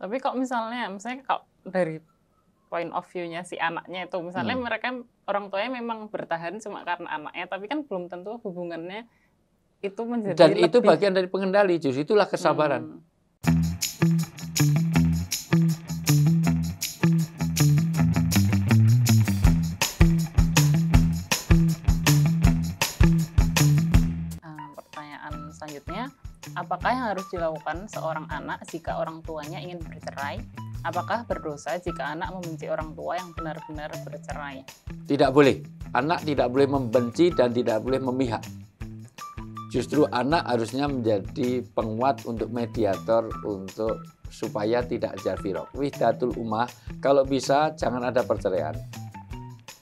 Tapi kok misalnya kalau dari point of view-nya si anaknya itu, misalnya mereka orang tuanya memang bertahan cuma karena anaknya, tapi kan belum tentu hubungannya itu Dan menjadi itu lebih. bagian dari pengendali, justru itulah kesabaran. Pertanyaan selanjutnya, apakah yang harus dilakukan seorang anak jika orang tuanya ingin bercerai? Apakah berdosa jika anak membenci orang tua yang benar-benar bercerai? Tidak boleh. Anak tidak boleh membenci dan tidak boleh memihak. Justru anak harusnya menjadi penguat untuk mediator untuk supaya tidak jarfirok. Wihdatul ummah, kalau bisa jangan ada perceraian.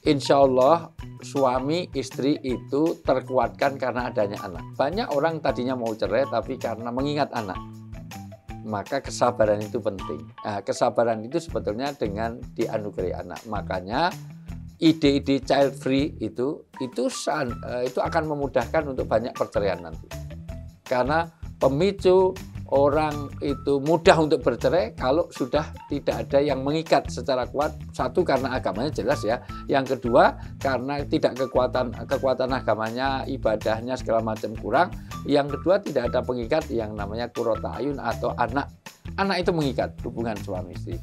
Insya Allah suami istri itu terkuatkan karena adanya anak. Banyak orang tadinya mau cerai tapi karena mengingat anak. Maka kesabaran itu penting. Nah, kesabaran itu sebetulnya dengan dianugerahi anak. Makanya ide-ide child free itu akan memudahkan untuk banyak perceraian nanti. Karena pemicu orang itu mudah untuk bercerai kalau sudah tidak ada yang mengikat secara kuat. Satu, karena agamanya jelas ya. Yang kedua, karena tidak kekuatan agamanya, ibadahnya segala macam kurang. Yang kedua, tidak ada pengikat yang namanya qurrata ayun atau anak. Anak itu mengikat hubungan suami istri.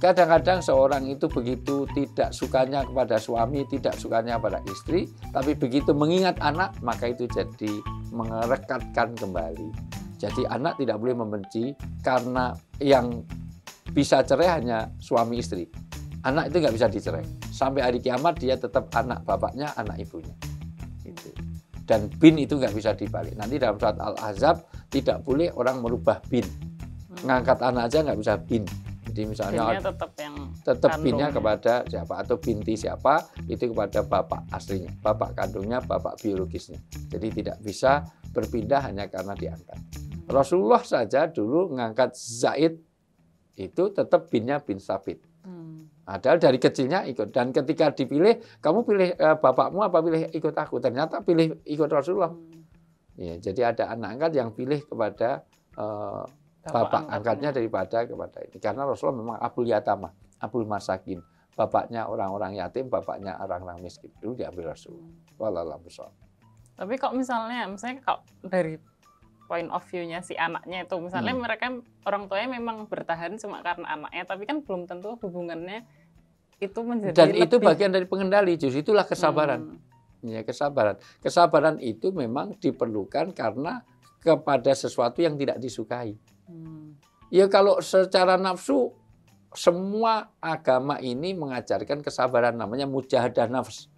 Kadang-kadang seorang itu begitu tidak sukanya kepada suami, tidak sukanya pada istri, tapi begitu mengingat anak, maka itu jadi merekatkan kembali. Jadi anak tidak boleh membenci karena yang bisa cerai hanya suami istri. Anak itu nggak bisa dicerai. Sampai hari kiamat dia tetap anak bapaknya, anak ibunya. Gitu. Dan bin itu nggak bisa dibalik. Nanti dalam surat Al-Ahzab tidak boleh orang merubah bin. Ngangkat anak aja nggak bisa bin. Jadi misalnya tetap binnya kepada siapa atau binti siapa itu kepada bapak aslinya, bapak kandungnya, bapak biologisnya. Jadi tidak bisa berpindah hanya karena diangkat. Rasulullah saja dulu ngangkat Zaid itu tetap binnya bin Sabit. Padahal dari kecilnya ikut. Dan ketika dipilih, kamu pilih bapakmu apa pilih ikut aku? Ternyata pilih ikut Rasulullah. Ya, jadi ada anak angkat yang pilih kepada bapak angkatnya daripada kepada ini. Karena Rasulullah memang Abul Yatama, Abul Masakin. Bapaknya orang-orang yatim, bapaknya orang-orang miskin. Dulu diambil Rasulullah. Wallahu a'lam. Tapi kok misalnya kalau dari point of view-nya si anaknya itu, misalnya mereka orang tuanya memang bertahan cuma karena anaknya, tapi kan belum tentu hubungannya itu menjadi dan lebih. itu bagian dari pengendali, justru itulah kesabaran. Ya, kesabaran. Kesabaran itu memang diperlukan karena kepada sesuatu yang tidak disukai. Ya kalau secara nafsu, semua agama ini mengajarkan kesabaran, namanya mujahadah nafs.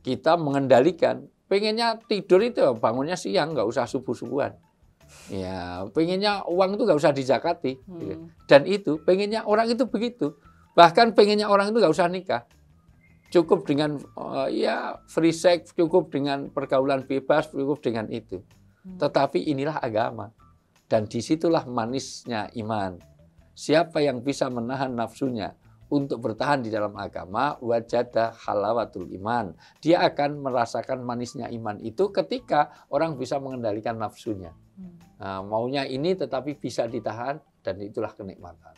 Kita mengendalikan. Pengennya tidur itu bangunnya siang, nggak usah subuh-subuhan. Ya, pengennya uang itu nggak usah dizakati. Dan itu pengennya orang itu begitu. Bahkan pengennya orang itu nggak usah nikah. Cukup dengan free sex, cukup dengan pergaulan bebas, cukup dengan itu. Tetapi inilah agama. Dan disitulah manisnya iman. Siapa yang bisa menahan nafsunya untuk bertahan di dalam agama, wajada halawatul iman. Dia akan merasakan manisnya iman itu ketika orang bisa mengendalikan nafsunya. Nah, maunya ini tetapi bisa ditahan, dan itulah kenikmatan.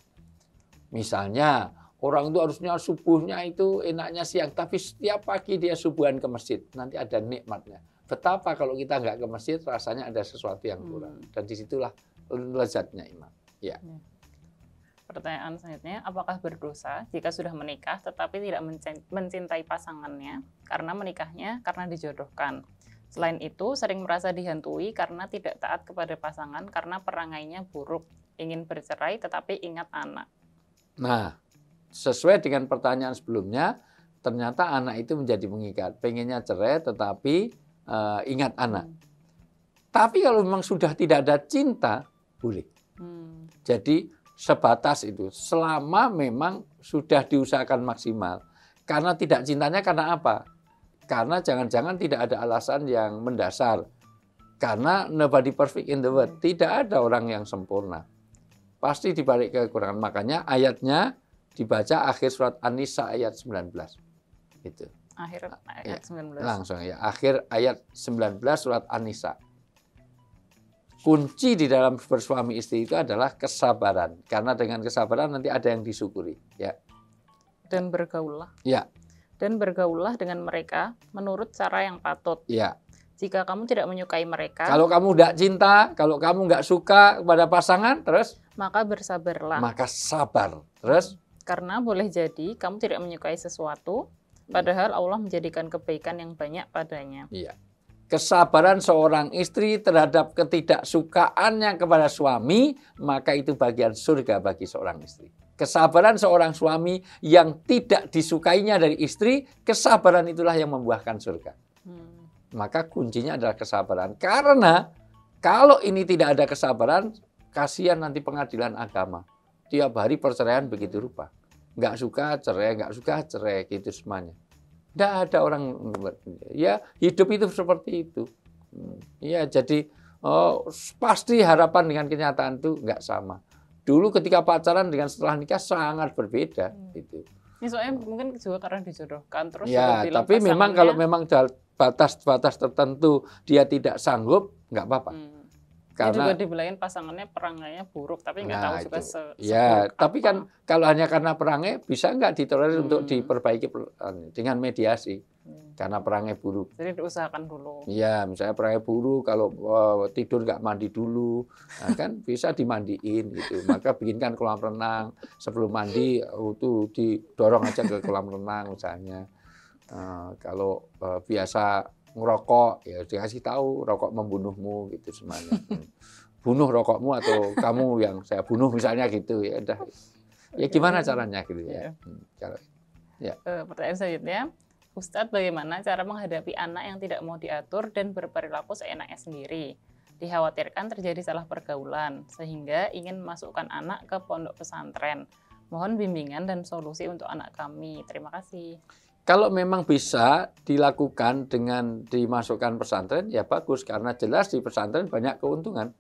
Misalnya, orang itu harusnya subuhnya itu enaknya siang, tapi setiap pagi dia subuhan ke masjid. Nanti ada nikmatnya. Betapa kalau kita nggak ke masjid, rasanya ada sesuatu yang kurang. Dan disitulah lezatnya iman. Ya. Pertanyaan selanjutnya, apakah berdosa jika sudah menikah tetapi tidak mencintai pasangannya karena menikahnya karena dijodohkan? Selain itu, sering merasa dihantui karena tidak taat kepada pasangan karena perangainya buruk, ingin bercerai tetapi ingat anak. Nah, sesuai dengan pertanyaan sebelumnya, ternyata anak itu menjadi mengikat. Pengennya cerai tetapi ingat anak. Tapi kalau memang sudah tidak ada cinta, boleh. Jadi sebatas itu, selama memang sudah diusahakan maksimal. Karena tidak cintanya karena apa? Karena jangan-jangan tidak ada alasan yang mendasar. Karena nobody perfect in the world. Tidak ada orang yang sempurna. Pasti dibalik kekurangan. Makanya ayatnya dibaca akhir surat An-Nisa ayat 19. Itu. Akhir ayat 19. Langsung ya, akhir ayat 19 surat An-Nisa. kunci di dalam bersuami istri itu adalah kesabaran. Karena dengan kesabaran nanti ada yang disyukuri. Ya. Dan bergaullah. Ya. Dan bergaullah dengan mereka menurut cara yang patut. Ya. Jika kamu tidak menyukai mereka, Kalau kamu tidak cinta, kalau kamu nggak suka kepada pasangan, terus maka bersabarlah. maka sabar. Terus Karena boleh jadi kamu tidak menyukai sesuatu, padahal Allah menjadikan kebaikan yang banyak padanya. iya. Kesabaran seorang istri terhadap ketidaksukaannya kepada suami, maka itu bagian surga bagi seorang istri. Kesabaran seorang suami yang tidak disukainya dari istri, kesabaran itulah yang membuahkan surga. Maka kuncinya adalah kesabaran. Karena kalau ini tidak ada kesabaran, kasihan nanti pengadilan agama. Tiap hari perceraian begitu rupa. Nggak suka cerai, gitu semuanya. Nggak ada orang, ya hidup itu seperti itu. Ya jadi pasti harapan dengan kenyataan itu nggak sama. Dulu ketika pacaran dengan setelah nikah sangat berbeda. Gitu. Ini soalnya mungkin juga karena dijodohkan. Terus ya, tapi memang kalau memang batas-batas tertentu dia tidak sanggup, nggak apa-apa. Karena juga dibelain pasangannya perangainya buruk, tapi nggak tahu juga ya, tapi kan kalau hanya karena perangai bisa nggak ditolerir untuk diperbaiki dengan mediasi karena perangai buruk. Jadi diusahakan dulu. Iya, misalnya perangai buruk kalau tidur nggak mandi dulu, nah kan bisa dimandiin gitu. Maka bikinkan kolam renang sebelum mandi itu didorong aja ke kolam renang misalnya. Kalau biasa ngerokok, ya dikasih tahu rokok membunuhmu gitu semuanya. Bunuh rokokmu atau kamu yang saya bunuh misalnya gitu ya udah. Ya gimana caranya gitu ya. Pertanyaan selanjutnya, Ustadz, bagaimana cara menghadapi anak yang tidak mau diatur dan berperilaku seenaknya sendiri? Dikhawatirkan terjadi salah pergaulan sehingga ingin memasukkan anak ke pondok pesantren. Mohon bimbingan dan solusi untuk anak kami. Terima kasih. Kalau memang bisa dilakukan dengan dimasukkan pesantren, ya bagus. Karena jelas di pesantren banyak keuntungan.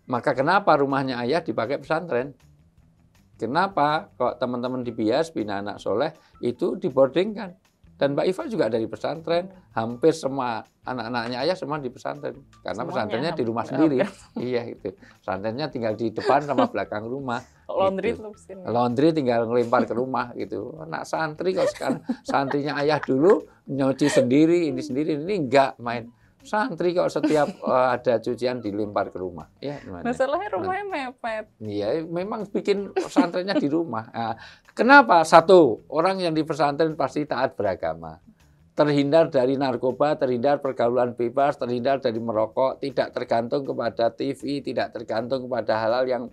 Maka kenapa rumahnya ayah dipakai pesantren? Kenapa kok teman-teman di Bias, Bina Anak Soleh, itu diboardingkan? Dan Mbak Iva juga dari pesantren. Hampir semua anak-anaknya ayah semua di pesantren. Karena semuanya pesantrennya di rumah sendiri. Iya, itu. Pesantrennya tinggal di depan sama belakang rumah. Laundry gitu. Laundry tinggal ngelempar ke rumah gitu. Anak santri kok sekarang santrinya ayah dulu nyuci sendiri, ini enggak main. Santri kok setiap ada cucian dilempar ke rumah. Ya, masalahnya rumahnya mepet. Iya, memang bikin pesantrennya di rumah. Nah, kenapa? Satu, orang yang di pesantren pasti taat beragama. Terhindar dari narkoba, terhindar pergaulan bebas, terhindar dari merokok, tidak tergantung kepada TV, tidak tergantung kepada hal-hal yang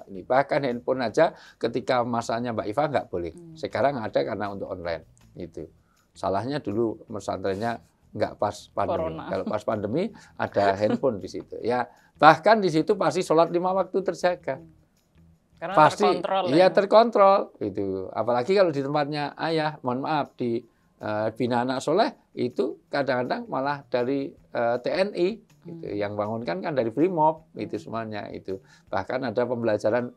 ini. Bahkan handphone aja ketika masanya Mbak Iva nggak boleh. Sekarang ada karena untuk online. Gitu. Salahnya dulu pesantrennya nggak pas pandemi. Corona. Kalau pas pandemi ada handphone di situ. Ya, bahkan di situ pasti sholat 5 waktu terjaga. Karena pasti, terkontrol. Iya terkontrol. Gitu. Apalagi kalau di tempatnya ayah, mohon maaf di Bina Anak Soleh itu kadang-kadang malah dari TNI gitu. Yang bangunkan kan dari Brimob itu semuanya itu. Bahkan ada pembelajaran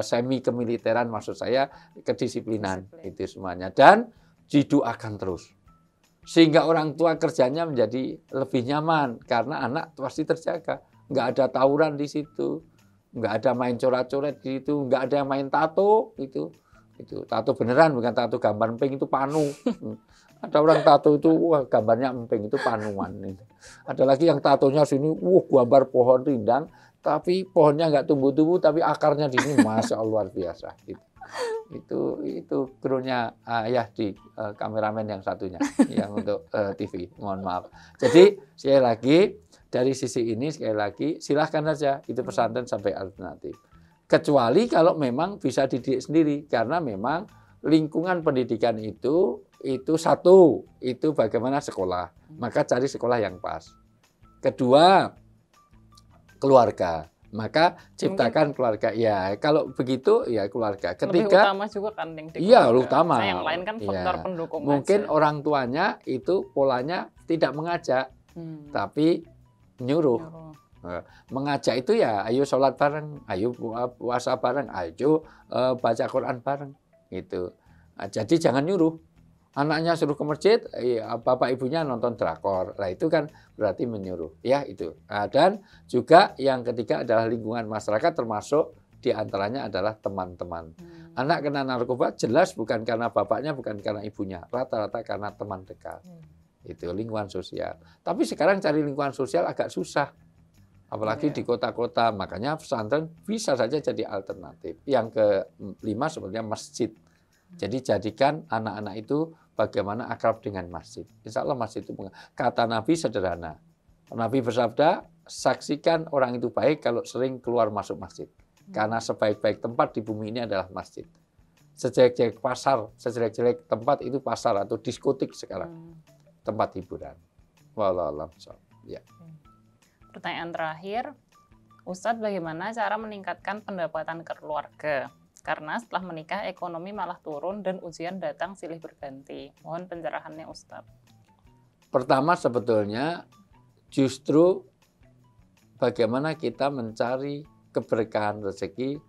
semi kemiliteran maksud saya kedisiplinan itu semuanya dan didoakan terus. Sehingga orang tua kerjanya menjadi lebih nyaman karena anak pasti terjaga. Nggak ada tawuran di situ, nggak ada main coret-coret di situ, nggak ada main tato itu tato beneran bukan tato gambar emping itu panu. Ada orang tato itu wah gambarnya emping itu panuan. Ada lagi yang tatonya sini gambar pohon rindang tapi pohonnya nggak tumbuh-tumbuh tapi akarnya di sini masya Allah luar biasa. Itu krunya ayah di kameramen yang satunya yang untuk TV. Mohon maaf. Jadi sekali lagi dari sisi ini sekali lagi silahkan saja itu pesantren sampai alternatif. Kecuali kalau memang bisa dididik sendiri karena memang lingkungan pendidikan itu satu, itu bagaimana sekolah. Maka cari sekolah yang pas. Kedua, keluarga. Maka ciptakan keluarga. Ya, kalau begitu ya keluarga. Ketiga, lebih utama juga kan yang di iya, utama. Yang lain kan faktor pendukung mungkin aja. Orang tuanya itu polanya tidak mengajak, tapi nyuruh. Mengajak itu ya ayo sholat bareng, ayo puasa bareng, ayo baca Quran bareng gitu. Jadi jangan nyuruh. Anaknya suruh ke masjid, bapak ibunya nonton drakor. Nah itu kan berarti menyuruh, ya itu. Nah, dan juga yang ketiga adalah lingkungan masyarakat, termasuk diantaranya adalah teman-teman. Anak kena narkoba jelas bukan karena bapaknya, bukan karena ibunya, rata-rata karena teman dekat. Itu lingkungan sosial. Tapi sekarang cari lingkungan sosial agak susah, apalagi di kota-kota. Makanya pesantren bisa saja jadi alternatif. Yang kelima sebenarnya masjid. Jadi jadikan anak-anak itu bagaimana akrab dengan masjid. Insya Allah masjid itu, kata Nabi sederhana. Nabi bersabda, saksikan orang itu baik kalau sering keluar masuk masjid. Karena sebaik-baik tempat di bumi ini adalah masjid. Sejelek-jelek pasar, sejelek-jelek tempat itu pasar atau diskotik sekarang. Tempat hiburan. Wallahualam. Ya. Pertanyaan terakhir, Ustadz, bagaimana cara meningkatkan pendapatan keluarga? Karena setelah menikah ekonomi malah turun dan ujian datang silih berganti. Mohon pencerahannya Ustadz. Pertama sebetulnya justru bagaimana kita mencari keberkahan rezeki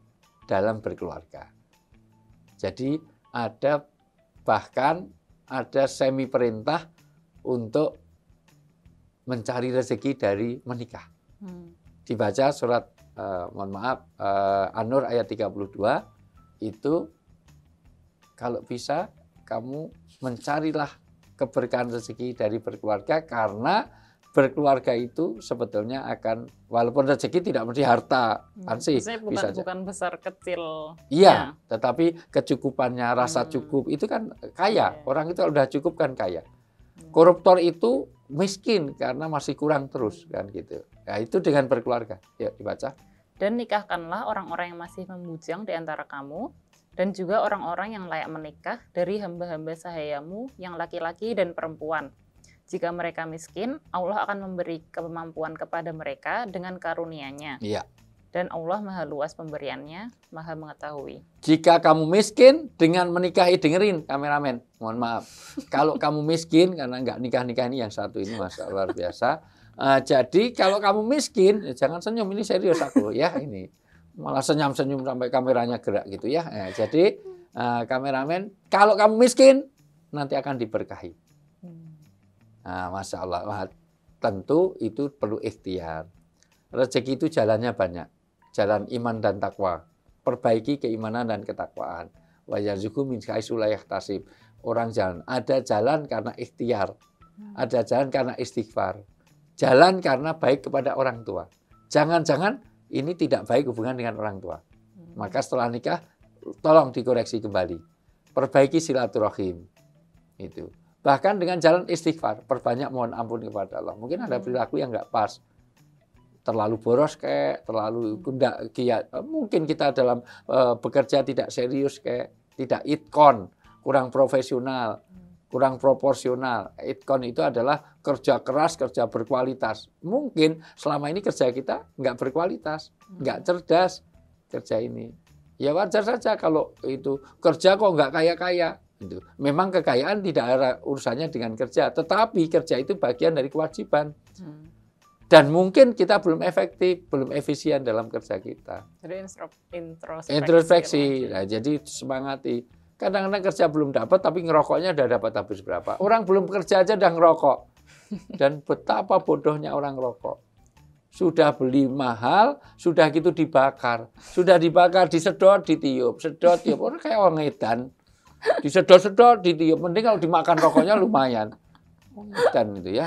dalam berkeluarga. Jadi bahkan ada semi perintah untuk mencari rezeki dari menikah. Dibaca surat An-Nur ayat 32. Itu kalau bisa kamu mencarilah keberkahan rezeki dari berkeluarga, karena berkeluarga itu sebetulnya akan, walaupun rezeki tidak mesti harta, sih bisa bukan besar kecil. Iya, tetapi kecukupannya, rasa cukup itu kan kaya. Orang itu udah cukup kan kaya. Koruptor itu miskin karena masih kurang terus kan gitu. Ya itu dengan berkeluarga. Ya dibaca. Dan nikahkanlah orang-orang yang masih membujang di antara kamu, dan juga orang-orang yang layak menikah dari hamba-hamba sahayamu yang laki-laki dan perempuan. Jika mereka miskin, Allah akan memberi kemampuan kepada mereka dengan karunia-Nya. Iya. Dan Allah maha luas pemberiannya, maha mengetahui. Jika kamu miskin dengan menikahi, dengerin kameramen, mohon maaf. Kalau kamu miskin, karena nggak nikah-nikah ini yang satu ini Masya Allah luar biasa. Jadi kalau kamu miskin, jangan senyum, ini serius aku ya ini. Malah senyum-senyum sampai kameranya gerak gitu ya. Jadi kameramen, kalau kamu miskin, nanti akan diberkahi. Masya Allah, tentu itu perlu ikhtiar. Rezeki itu jalannya banyak. Jalan iman dan takwa. Perbaiki keimanan dan ketakwaan. Wa yarzuqhu min haitsu la yahtasib. Orang jalan, ada jalan karena ikhtiar. Ada jalan karena istighfar. Jalan karena baik kepada orang tua. Jangan-jangan ini tidak baik hubungan dengan orang tua. Maka setelah nikah, tolong dikoreksi kembali. Perbaiki silaturahim. Itu. Bahkan dengan jalan istighfar, perbanyak mohon ampun kepada Allah. Mungkin ada perilaku yang nggak pas. Terlalu boros kayak, terlalu giat. Mungkin kita dalam bekerja tidak serius kayak, tidak itkon, kurang profesional, kurang proporsional. Itkon itu adalah kerja keras, kerja berkualitas. Mungkin selama ini kerja kita nggak berkualitas, nggak cerdas kerja ini. Ya wajar saja kalau itu kerja kok nggak kaya-kaya. Itu. Memang kekayaan tidak ada urusannya dengan kerja, tetapi kerja itu bagian dari kewajiban. Dan mungkin kita belum efektif, belum efisien dalam kerja kita. Jadi introspeksi. Nah, jadi semangati. Kadang-kadang kerja belum dapat, tapi ngerokoknya udah dapat habis berapa. Orang belum kerja aja udah ngerokok. Dan betapa bodohnya orang ngerokok. Sudah beli mahal, sudah gitu dibakar. Sudah dibakar, disedot, ditiup. Sedot, tiup. Orang kayak orang edan. Disedot-sedot, ditiup. Mending kalau dimakan rokoknya lumayan. Dan itu ya,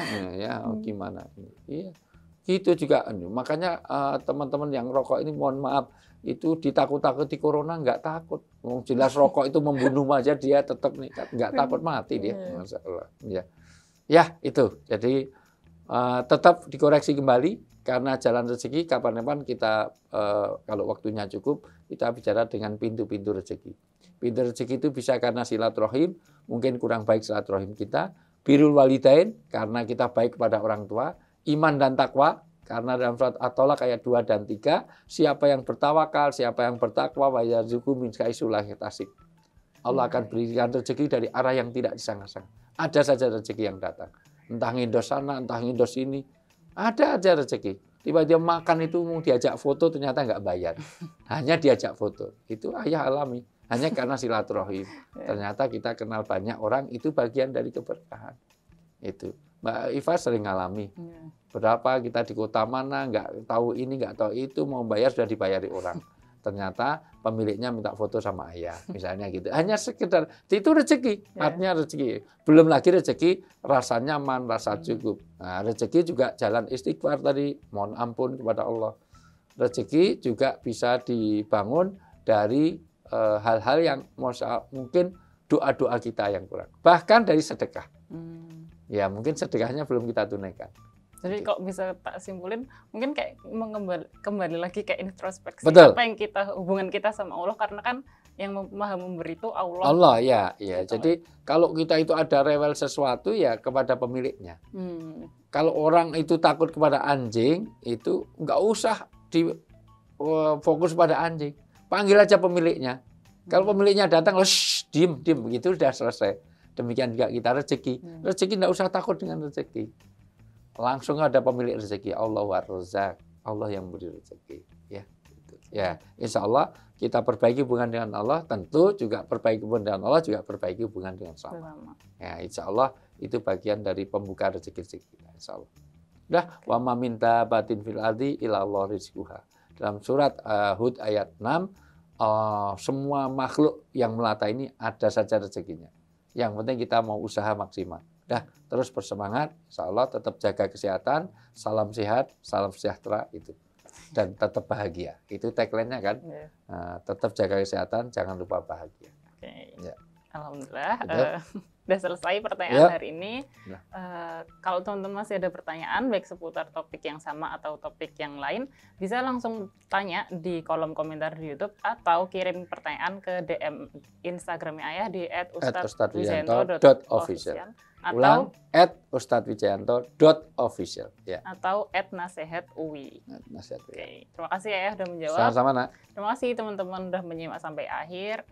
gimana? Iya. Gitu juga. Makanya teman-teman yang rokok ini mohon maaf, itu ditakut-takuti corona nggak takut. Jelas rokok itu membunuh aja dia tetap nih, nggak takut mati dia. Masya Allah. Ya itu. Jadi tetap dikoreksi kembali karena jalan rezeki kapan-kapan kita kalau waktunya cukup kita bicara dengan pintu-pintu rezeki. Pintu rezeki itu bisa karena silaturahim, mungkin kurang baik silaturahim kita. Birrul walidain karena kita baik kepada orang tua. Iman dan takwa, karena dalam surat At-Tolaq ayat 2 dan 3, siapa yang bertawakal, siapa yang bertakwa, wa yarzuqhu min haitsu la yahtasib. Allah akan berikan rezeki dari arah yang tidak disangka-sangka. Ada saja rezeki yang datang. Entah ngindos sana, entah ngindos ini. Ada aja rezeki. Tiba-tiba makan itu mau diajak foto ternyata nggak bayar. Hanya diajak foto. Itu ayah alami. hanya karena silaturahim. Ternyata kita kenal banyak orang, itu bagian dari keberkahan. Itu Mbak Iva sering ngalami. Berapa kita di kota mana, nggak tahu ini, nggak tahu itu, mau bayar sudah dibayari orang. Ternyata pemiliknya minta foto sama ayah, misalnya gitu. Hanya sekedar, itu rezeki, artinya rezeki. Belum lagi rezeki rasa nyaman, rasa cukup. Nah, rezeki juga jalan istighfar tadi, mohon ampun kepada Allah. Rezeki juga bisa dibangun dari hal-hal yang mungkin doa-doa kita yang kurang. Bahkan dari sedekah. Ya mungkin sedekahnya belum kita tunaikan. Jadi kok bisa tak simpulin, mungkin kayak kembali lagi kayak introspeksi. Betul. Apa yang hubungan kita sama Allah, karena kan yang maha memberi itu Allah. Allah ya. Jadi kalau kita itu ada rewel sesuatu ya kepada pemiliknya. Kalau orang itu takut kepada anjing, itu nggak usah fokus pada anjing. Panggil aja pemiliknya. Kalau pemiliknya datang, diem, begitu sudah selesai. Demikian juga kita rezeki. Rezeki nggak usah takut dengan rezeki. Langsung ada pemilik rezeki, Allah war-Razzaq, Allah yang memberi rezeki. Ya, gitu. Ya, insya Allah kita perbaiki hubungan dengan Allah, tentu juga perbaiki hubungan dengan Allah, juga perbaiki hubungan dengan sama. Ya, insya Allah itu bagian dari pembuka rezeki-rezeki kita, insya Allah. Udah, wa ma minta batin fil ardi illa Allah rizquha. Dalam surat Hud ayat 6, semua makhluk yang melata ini ada saja rezekinya. Yang penting kita mau usaha maksimal. Dah, terus bersemangat, insya Allah tetap jaga kesehatan, salam sehat, salam sejahtera itu. Dan tetap bahagia. Itu tagline-nya kan. Tetap jaga kesehatan, jangan lupa bahagia. Oke. Ya. Alhamdulillah. Udah selesai pertanyaan hari ini. Kalau teman-teman masih ada pertanyaan, baik seputar topik yang sama atau topik yang lain, bisa langsung tanya di kolom komentar di YouTube atau kirim pertanyaan ke DM Instagramnya Ayah di @ustadzwijayanto.official atau @ustadzwijayanto.official ya. Atau @nasehatui. Oke, terima kasih Ayah udah menjawab. Sama-sama, Nak. Terima kasih teman-teman udah menyimak sampai akhir.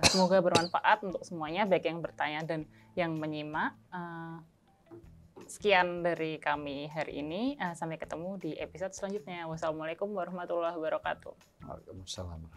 Semoga bermanfaat untuk semuanya, baik yang bertanya dan yang menyimak. Sekian dari kami hari ini. Sampai ketemu di episode selanjutnya. Wassalamualaikum warahmatullahi wabarakatuh. Waalaikumsalam.